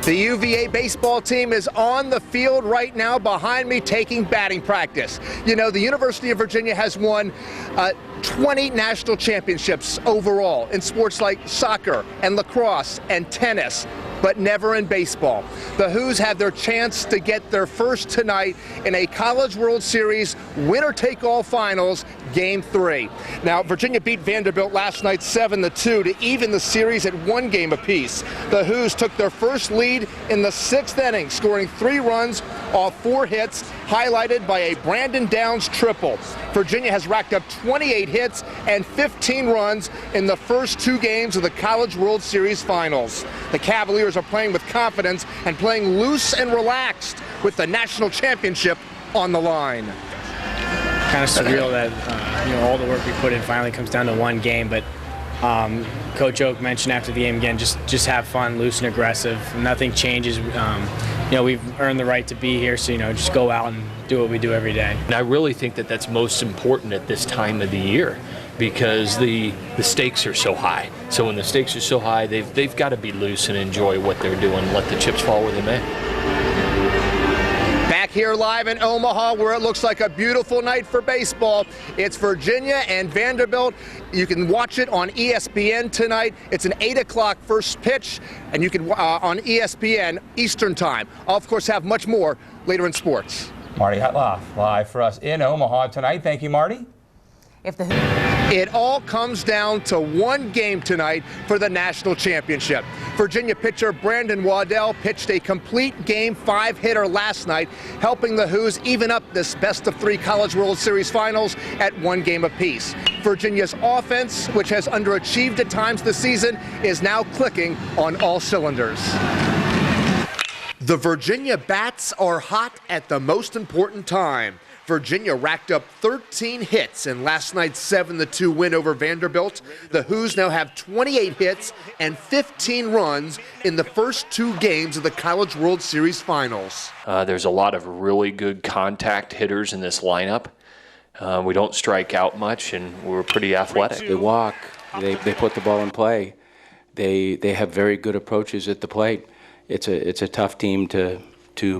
The UVA baseball team is on the field right now behind me taking batting practice. You know, the University of Virginia has won 20 national championships overall in sports like soccer and lacrosse and tennis, but never in baseball. The Who's have their chance to get their first tonight in a College World Series winner-take-all finals, Game 3. Now, Virginia beat Vanderbilt last night 7-2 to even the series at 1 game apiece. The Who's took their first lead in the 6th inning, scoring 3 runs off 4 hits, highlighted by a Brandon Downs triple. Virginia has racked up 28 hits and 15 runs in the first 2 games of the College World Series finals. The Cavaliers are playing with confidence and playing loose and relaxed with the national championship on the line. Kind of surreal that all the work we put in finally comes down to 1 game, but Coach Oak mentioned after the game again, just have fun, loose and aggressive. Nothing changes. We've earned the right to be here, so just go out and do what we do every day. And I really think that that's most important at this time of the year, because the stakes are so high. So when the stakes are so high, they've got to be loose and enjoy what they're doing, let the chips fall where they may. Back here live in Omaha, where it looks like a beautiful night for baseball. It's Virginia and Vanderbilt. You can watch it on ESPN tonight. It's an 8 o'clock first pitch, and you can on ESPN Eastern Time. I'll, of course, have much more later in sports. Marty Hutloff live for us in Omaha tonight. Thank you, Marty. It all comes down to 1 game tonight for the national championship. Virginia pitcher Brandon Waddell pitched a complete Game 5 hitter last night, helping the Who's even up this best-of-3 College World Series finals at 1 game apiece. Virginia's offense, which has underachieved at times this season, is now clicking on all cylinders. The Virginia bats are hot at the most important time. Virginia racked up 13 hits in last night's 7-2 win over Vanderbilt. The Who's now have 28 hits and 15 runs in the first 2 games of the College World Series finals. There's a lot of really good contact hitters in this lineup. We don't strike out much, and we're pretty athletic. They walk, they put the ball in play. They have very good approaches at the plate. It's a tough team to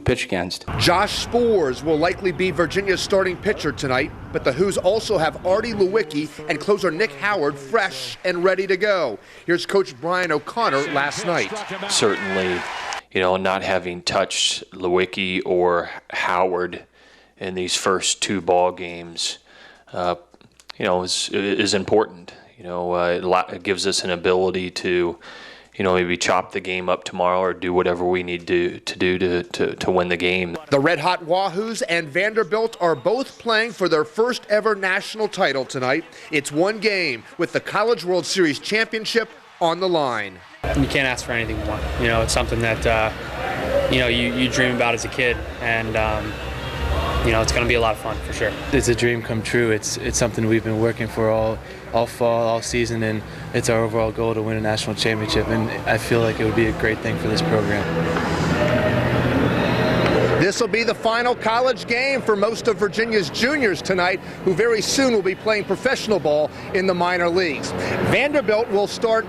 pitch against. Josh Spores will likely be Virginia's starting pitcher tonight, but the Who's also have Artie Lewicki and closer Nick Howard fresh and ready to go. Here's Coach Brian O'Connor last night. Certainly, not having touched Lewicki or Howard in these first 2 ball games, is important. It gives us an ability to maybe chop the game up tomorrow or do whatever we need to do to win the game. The Red Hot Wahoos and Vanderbilt are both playing for their first ever national title tonight. It's 1 game with the College World Series championship on the line. You can't ask for anything more. It's something that you dream about as a kid, and it's going to be a lot of fun for sure. It's a dream come true. It's something we've been working for all fall, all season, and it's our overall goal to win a national championship, and I feel like it would be a great thing for this program. This will be the final college game for most of Virginia's juniors tonight, who very soon will be playing professional ball in the minor leagues. Vanderbilt will start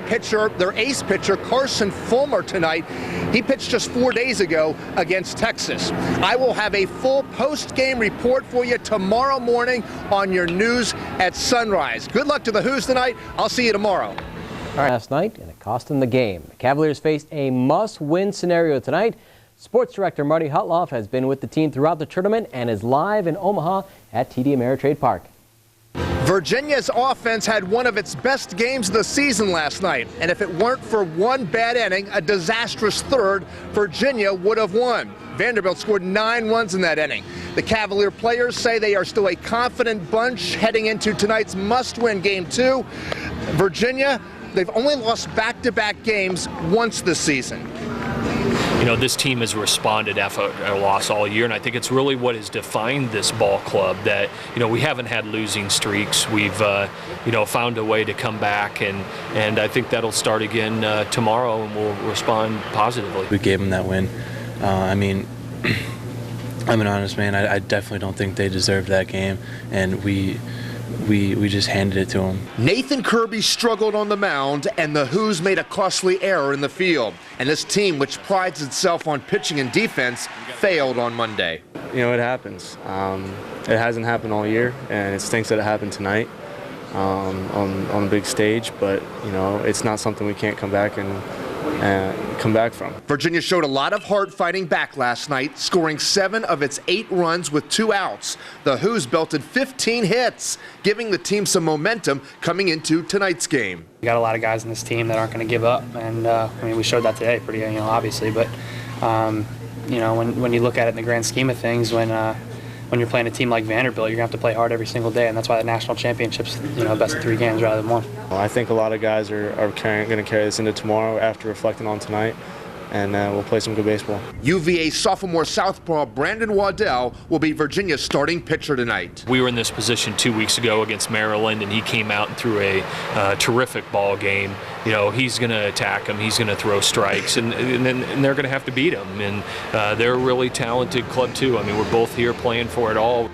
their ace pitcher, Carson Fulmer, tonight. He pitched just 4 days ago against Texas. I will have a full post-game report for you tomorrow morning on your news at sunrise. Good luck to the Who's tonight. I'll see you tomorrow. All right. Last night, and it cost them the game. The Cavaliers faced a must-win scenario tonight. Sports Director Marty Hutloff has been with the team throughout the tournament and is live in Omaha at TD Ameritrade Park. Virginia's offense had one of its best games of the season last night, and if it weren't for 1 bad inning, a disastrous third, Virginia would have won. Vanderbilt scored 9 runs in that inning. The Cavalier players say they are still a confident bunch heading into tonight's must-win Game 2. Virginia, they've only lost back-to-back games once this season. This team has responded after a loss all year, and I think it's really what has defined this ball club that, we haven't had losing streaks. We've, found a way to come back, and I think that'll start again tomorrow, and we'll respond positively. We gave them that win. I'm an honest man. I definitely don't think they deserved that game, and we we just handed it to them. Nathan Kirby struggled on the mound, and the Who's made a costly error in the field. And this team, which prides itself on pitching and defense, failed on Monday. You know, it happens. It hasn't happened all year, and it stinks that it happened tonight on a big stage. But you know, it's not something we can't come back from. Virginia showed a lot of heart fighting back last night, scoring 7 of its 8 runs with 2 outs. The Who's belted 15 hits, giving the team some momentum coming into tonight's game. We got a lot of guys in this team that aren't going to give up, and I mean, we showed that today, pretty, you know, obviously. But you know, when you look at it in the grand scheme of things, when you're playing a team like Vanderbilt, you're going to have to play hard every single day, and that's why the national championship's, you know, best of 3 games rather than 1. Well, I think a lot of guys are going to carry this into tomorrow after reflecting on tonight, and we'll play some good baseball. UVA sophomore southpaw Brandon Waddell will be Virginia's starting pitcher tonight. We were in this position 2 weeks ago against Maryland, and he came out and threw a terrific ball game. You know, he's going to attack him, he's going to throw strikes, and they're going to have to beat him. And they're a really talented club too. I mean, we're both here playing for it all.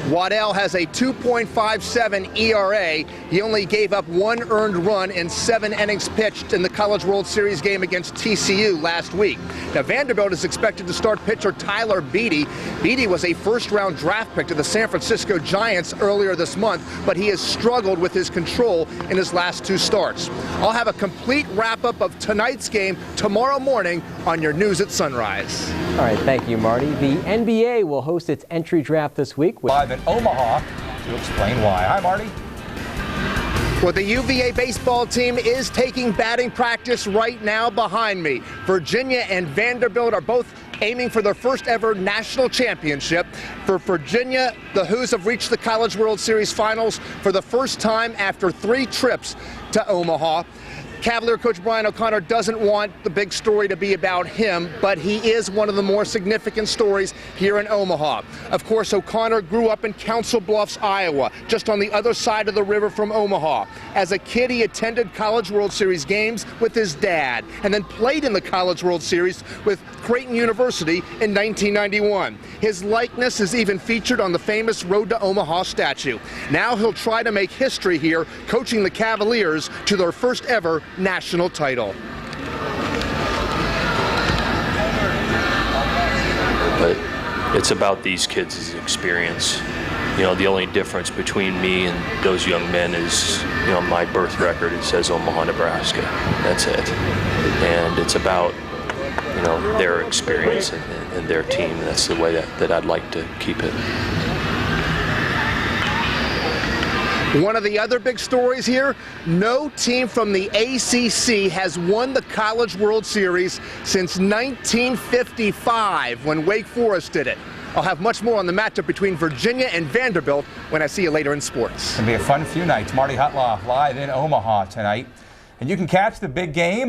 Waddell has a 2.57 ERA. He only gave up 1 earned run in 7 innings pitched in the College World Series game against TCU last week. Now, Vanderbilt is expected to start pitcher Tyler Beatty. Beatty was a first-round draft pick to the San Francisco Giants earlier this month, but he has struggled with his control in his last 2 starts. I'll have a complete wrap-up of tonight's game tomorrow morning on your News at Sunrise. All right, thank you, Marty. The NBA will host its entry draft this week. Live in Omaha to explain why. Hi, Marty. Well, the UVA baseball team is taking batting practice right now behind me. Virginia and Vanderbilt are both aiming for their first ever national championship. For Virginia, the Who's have reached the College World Series finals for the first time after 3 trips to Omaha. Cavalier coach Brian O'Connor doesn't want the big story to be about him, but he is one of the more significant stories here in Omaha. Of course, O'Connor grew up in Council Bluffs, Iowa, just on the other side of the river from Omaha. As a kid, he attended College World Series games with his dad, and then played in the College World Series with Creighton University in 1991. His likeness is even featured on the famous Road to Omaha statue. Now he'll try to make history here, coaching the Cavaliers to their first ever national title. But it's about these kids' experience. You know, the only difference between me and those young men is, you know, my birth record, it says Omaha, Nebraska. That's it. And it's about, you know, their experience and their team. That's the way that I'd like to keep it. One of the other big stories here, no team from the ACC has won the College World Series since 1955 when Wake Forest did it. I'll have much more on the matchup between Virginia and Vanderbilt when I see you later in sports. It's going to be a fun few nights. Marty Hutloff live in Omaha tonight. And you can catch the big game